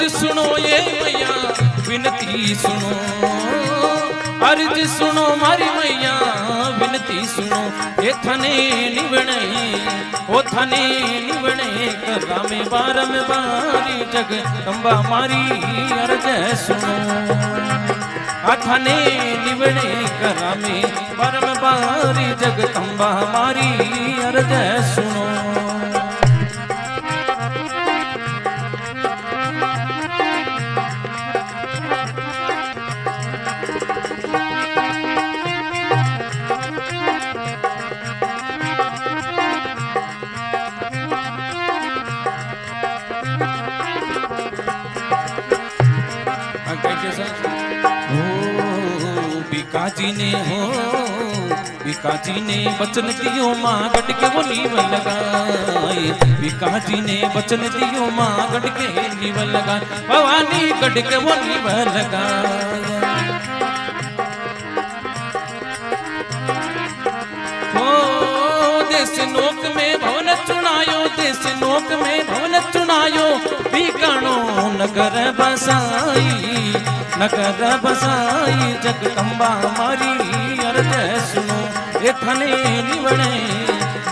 सुनो ये मैया विनती सुनो, अर्ज सुनो मारी मैया विनती सुनो। ए थने निवणे ओ थने निवणे करा में बारम बारी जगदम्बा मारी अर्ज सुनो। आथने निवणे करा में बारम बारी जगदम्बा मारी अर्ज सुनो। बीकाजी ने हो बीकाजी ने बचन दियो माँ गट के वो नीव लगाए। बीकाजी ने बचन दियो माँ गट के नीव लगाए। भवानी गट के वो नीव लगाए। हो देश नोक में भवन चुनायो, देश नोक में भवन चुनायो। बीकाणो नगर बसाई, नगर बसाई जगदम्बा मारी अर्ज सुनो। ए थने निवणे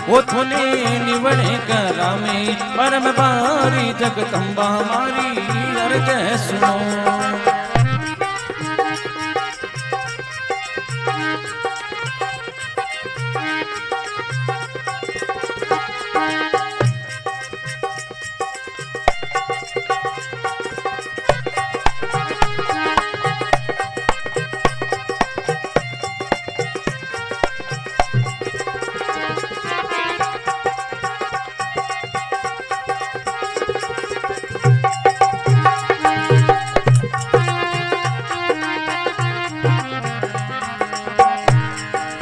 ओ थने निवणे करा में परम बारी जगदम्बा मारी अर्ज सुनो।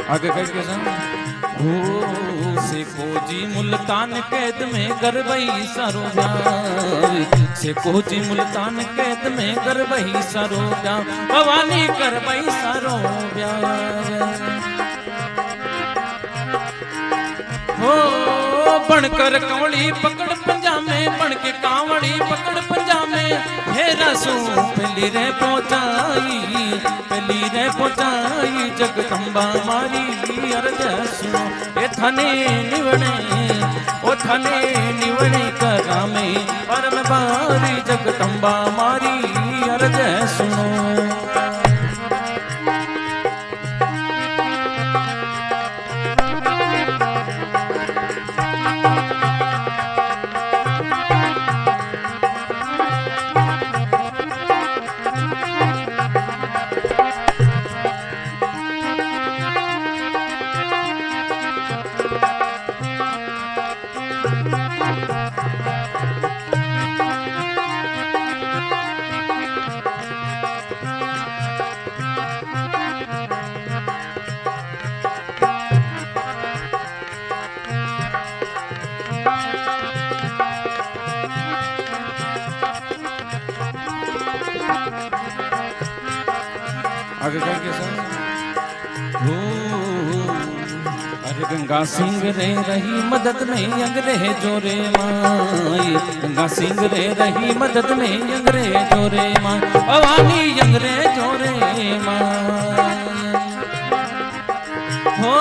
आगे कह के हो से कोजी मुल्तान कैद में गरबई सरो जाए। से कोजी मुल्तान कैद में गरबई सरो जाए। भवानी करबई सरो हो बनकर कंवड़ी पकड़ पंजामे, बन के कांवड़ी पकड़ पंजामे। हेरा सो पहली रे पहुंचाई, पहली रे पहुंचाई जगदम्बा मारी अर्ज सुनो। ए थने निवणे ओ थने निवणे करा में परम बारी जगदम्बा मारी अर्ज सुनो। आगे क्या कैसा हो अरे गंगा सिंह रे रही मदद में अंग्रेजों रे माई। गंगा सिंह रे रही मदद में अंग्रेजों रे माई। भवानी अंग्रेजों रे माई हो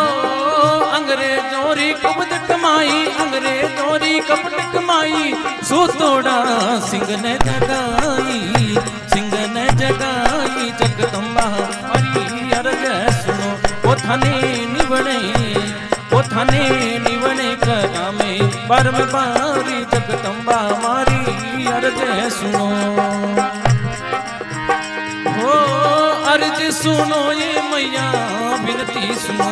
अंग्रेजों री कुबद कमाई, अंग्रेजों री कपट कमाई। सूतोड़ा सिंह ने जगाई, सिंह ने जगाई जगदम्बा मारी अर्ज सुनो। ओ थने निवणे ओ थने निवणे करा में परम बारी जगदम्बा मारी अर्ज सुनो। हो अर्ज सुनो ये मैया विनती सुनो,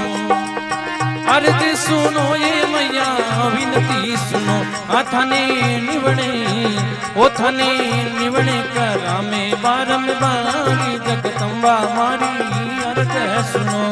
अर्ज सुनो ये मैया विनती सुनो। आथने निवणे ओ थने निवणे करा में बारम बारी जगदम्बा मारी अर्ज सुनो।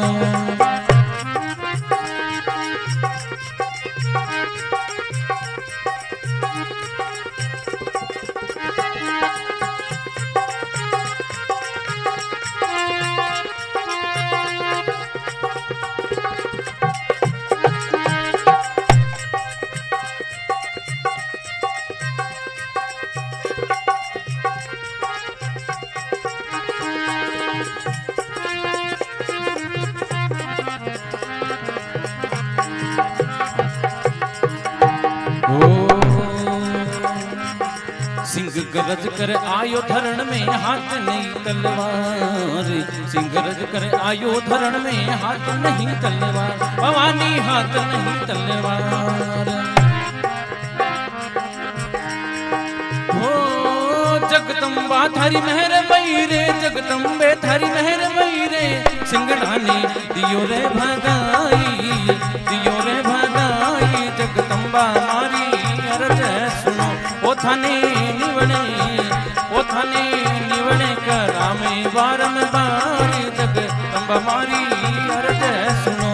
सिंह रज कर आयो धरण में हाथ नहीं तलवार, सिंह रज कर आयो धरण में हाथ नहीं तलवार, भवानी हाथ नहीं तलवार। हो जगदम्बा थारी मेहर बईरे, जगदम्बे थारी मेहर बईरे, सिंगड़ानी दियो रे भगाई, दियो रे भगाई, जगदम्बा मारी अरज सुनो ओ थाने निवणे, ओ थाने निवणे करामे बारंबार, जगदम्बा मारी अरज सुनो।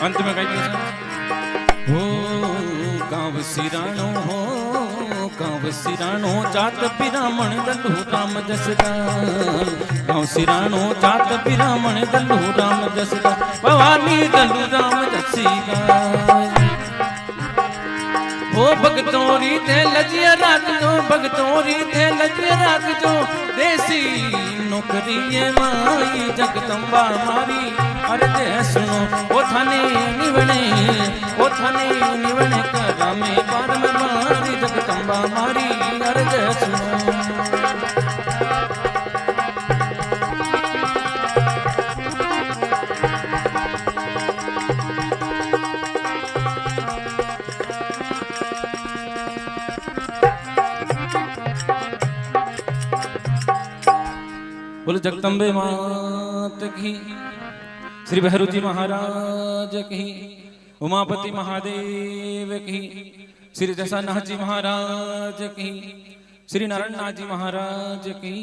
अंत में कही हो गाँव सिराणो, हो गाँव सिराणो, जात पिरामण दल्लू राम जसदार, गाँव सिराणो जात पिरामण दल्लू राम जसदार, भवानी दल्लू राम जसीदार। हो भगतोरी थे लजिया राख जो, भगतोरी थे लजिया राख जो, देसी नौकरी ये माई, जगदम्बा मारी अरज सुनो ओ थाने निवणे, ओ थाने निवणे करामे बारंबार, जगदम्बा मारी अरज सुनो। बोलो जगदम्बे मात की, श्री भैरू जी महाराज की, उमापति महादेव की, श्री जसानाथ जी महाराज की, श्री नारायण नाथ जी महाराज की।